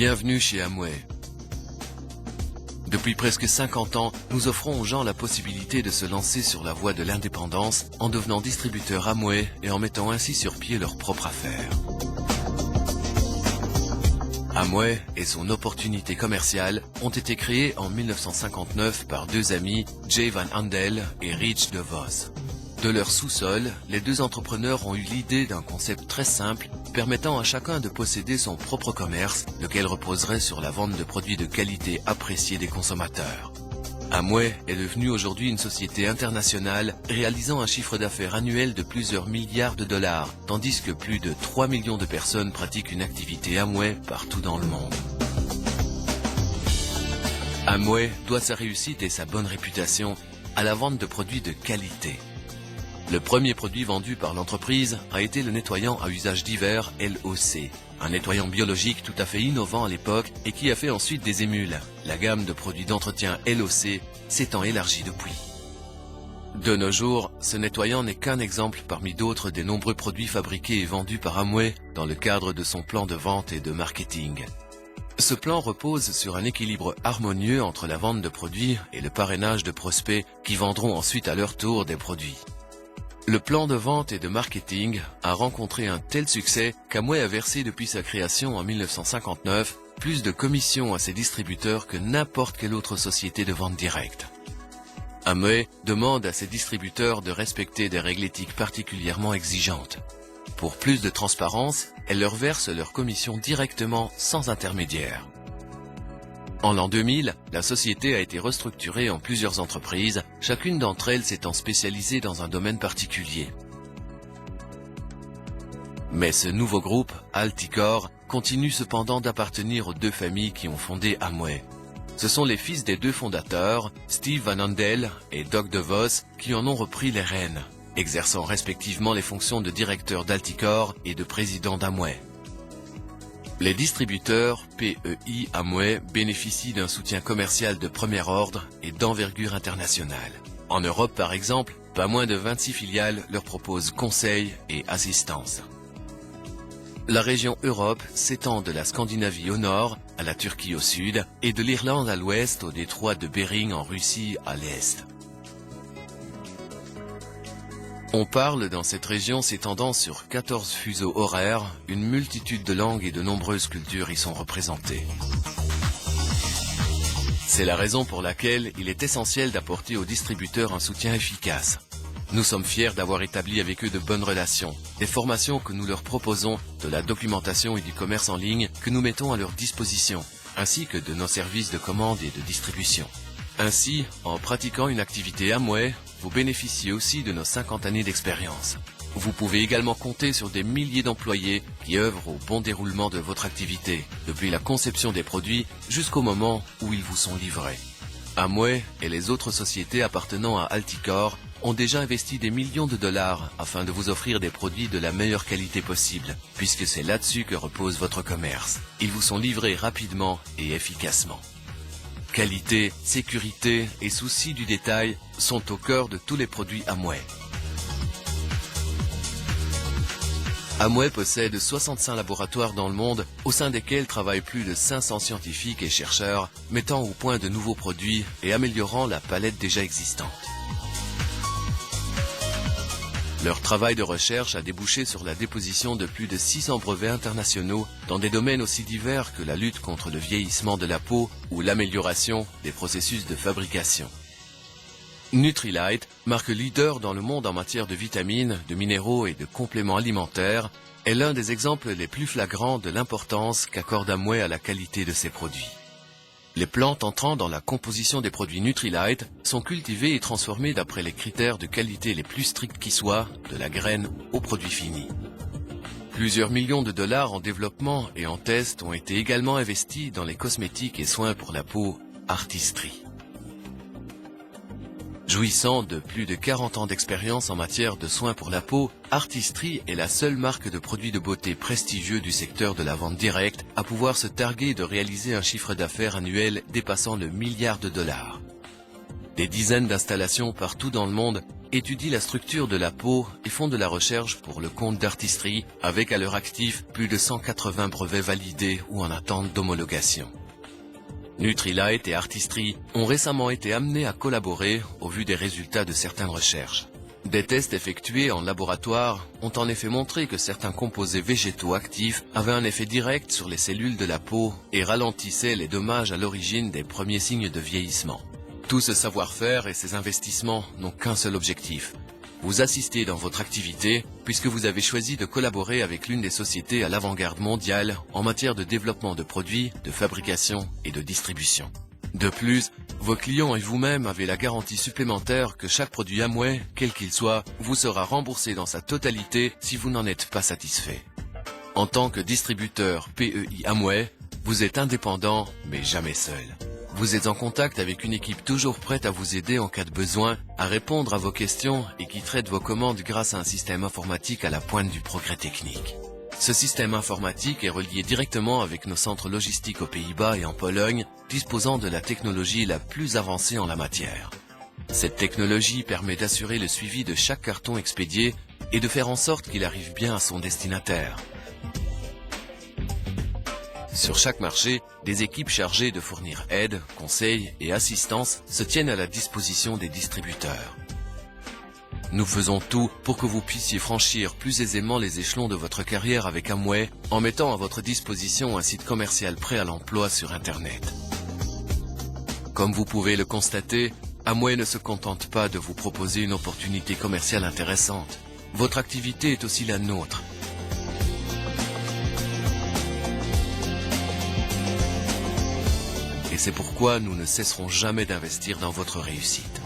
Bienvenue chez Amway. Depuis presque 50 ans, nous offrons aux gens la possibilité de se lancer sur la voie de l'indépendance en devenant distributeurs Amway et en mettant ainsi sur pied leur propre affaire. Amway et son opportunité commerciale ont été créés en 1959 par deux amis, Jay Van Andel et Rich DeVos. De leur sous-sol, les deux entrepreneurs ont eu l'idée d'un concept très simple permettant à chacun de posséder son propre commerce, lequel reposerait sur la vente de produits de qualité appréciés des consommateurs. Amway est devenue aujourd'hui une société internationale réalisant un chiffre d'affaires annuel de plusieurs milliards de dollars, tandis que plus de 3 millions de personnes pratiquent une activité Amway partout dans le monde. Amway doit sa réussite et sa bonne réputation à la vente de produits de qualité. Le premier produit vendu par l'entreprise a été le nettoyant à usage divers LOC, un nettoyant biologique tout à fait innovant à l'époque et qui a fait ensuite des émules. La gamme de produits d'entretien LOC s'étant élargie depuis. De nos jours, ce nettoyant n'est qu'un exemple parmi d'autres des nombreux produits fabriqués et vendus par Amway dans le cadre de son plan de vente et de marketing. Ce plan repose sur un équilibre harmonieux entre la vente de produits et le parrainage de prospects qui vendront ensuite à leur tour des produits. Le plan de vente et de marketing a rencontré un tel succès qu'Amway a versé depuis sa création en 1959 plus de commissions à ses distributeurs que n'importe quelle autre société de vente directe. Amway demande à ses distributeurs de respecter des règles éthiques particulièrement exigeantes. Pour plus de transparence, elle leur verse leurs commissions directement sans intermédiaire. En l'an 2000, la société a été restructurée en plusieurs entreprises, chacune d'entre elles s'étant spécialisée dans un domaine particulier. Mais ce nouveau groupe, Alticor, continue cependant d'appartenir aux deux familles qui ont fondé Amway. Ce sont les fils des deux fondateurs, Steve Van Andel et Doug DeVos, qui en ont repris les rênes, exerçant respectivement les fonctions de directeur d'Alticor et de président d'Amway. Les distributeurs PEI Amway bénéficient d'un soutien commercial de premier ordre et d'envergure internationale. En Europe par exemple, pas moins de 26 filiales leur proposent conseils et assistance. La région Europe s'étend de la Scandinavie au nord, à la Turquie au sud, et de l'Irlande à l'ouest au détroit de Bering en Russie à l'est. On parle dans cette région s'étendant sur 14 fuseaux horaires, une multitude de langues et de nombreuses cultures y sont représentées. C'est la raison pour laquelle il est essentiel d'apporter aux distributeurs un soutien efficace. Nous sommes fiers d'avoir établi avec eux de bonnes relations, des formations que nous leur proposons, de la documentation et du commerce en ligne que nous mettons à leur disposition, ainsi que de nos services de commande et de distribution. Ainsi, en pratiquant une activité Amway, vous bénéficiez aussi de nos 50 années d'expérience. Vous pouvez également compter sur des milliers d'employés qui œuvrent au bon déroulement de votre activité, depuis la conception des produits jusqu'au moment où ils vous sont livrés. Amway et les autres sociétés appartenant à Alticor ont déjà investi des millions de dollars afin de vous offrir des produits de la meilleure qualité possible, puisque c'est là-dessus que repose votre commerce. Ils vous sont livrés rapidement et efficacement. Qualité, sécurité et souci du détail sont au cœur de tous les produits Amway. Amway possède 65 laboratoires dans le monde, au sein desquels travaillent plus de 500 scientifiques et chercheurs, mettant au point de nouveaux produits et améliorant la palette déjà existante. Leur travail de recherche a débouché sur la déposition de plus de 600 brevets internationaux dans des domaines aussi divers que la lutte contre le vieillissement de la peau ou l'amélioration des processus de fabrication. Nutrilite, marque leader dans le monde en matière de vitamines, de minéraux et de compléments alimentaires, est l'un des exemples les plus flagrants de l'importance qu'accorde Amway à la qualité de ses produits. Les plantes entrant dans la composition des produits Nutrilite sont cultivées et transformées d'après les critères de qualité les plus stricts qui soient, de la graine au produit fini. Plusieurs millions de dollars en développement et en tests ont été également investis dans les cosmétiques et soins pour la peau Artistry. Jouissant de plus de 40 ans d'expérience en matière de soins pour la peau, Artistry est la seule marque de produits de beauté prestigieux du secteur de la vente directe à pouvoir se targuer de réaliser un chiffre d'affaires annuel dépassant le milliard de dollars. Des dizaines d'installations partout dans le monde étudient la structure de la peau et font de la recherche pour le compte d'Artistry, avec à leur actif plus de 180 brevets validés ou en attente d'homologation. Nutrilite et Artistry ont récemment été amenés à collaborer au vu des résultats de certaines recherches. Des tests effectués en laboratoire ont en effet montré que certains composés végétaux actifs avaient un effet direct sur les cellules de la peau et ralentissaient les dommages à l'origine des premiers signes de vieillissement. Tout ce savoir-faire et ces investissements n'ont qu'un seul objectif: vous assister dans votre activité, puisque vous avez choisi de collaborer avec l'une des sociétés à l'avant-garde mondiale en matière de développement de produits, de fabrication et de distribution. De plus, vos clients et vous-même avez la garantie supplémentaire que chaque produit Amway, quel qu'il soit, vous sera remboursé dans sa totalité si vous n'en êtes pas satisfait. En tant que distributeur PEI Amway, vous êtes indépendant mais jamais seul. Vous êtes en contact avec une équipe toujours prête à vous aider en cas de besoin, à répondre à vos questions et qui traite vos commandes grâce à un système informatique à la pointe du progrès technique. Ce système informatique est relié directement avec nos centres logistiques aux Pays-Bas et en Pologne, disposant de la technologie la plus avancée en la matière. Cette technologie permet d'assurer le suivi de chaque carton expédié et de faire en sorte qu'il arrive bien à son destinataire. Sur chaque marché, des équipes chargées de fournir aide, conseils et assistance se tiennent à la disposition des distributeurs. Nous faisons tout pour que vous puissiez franchir plus aisément les échelons de votre carrière avec Amway en mettant à votre disposition un site commercial prêt à l'emploi sur Internet. Comme vous pouvez le constater, Amway ne se contente pas de vous proposer une opportunité commerciale intéressante. Votre activité est aussi la nôtre. Et c'est pourquoi nous ne cesserons jamais d'investir dans votre réussite.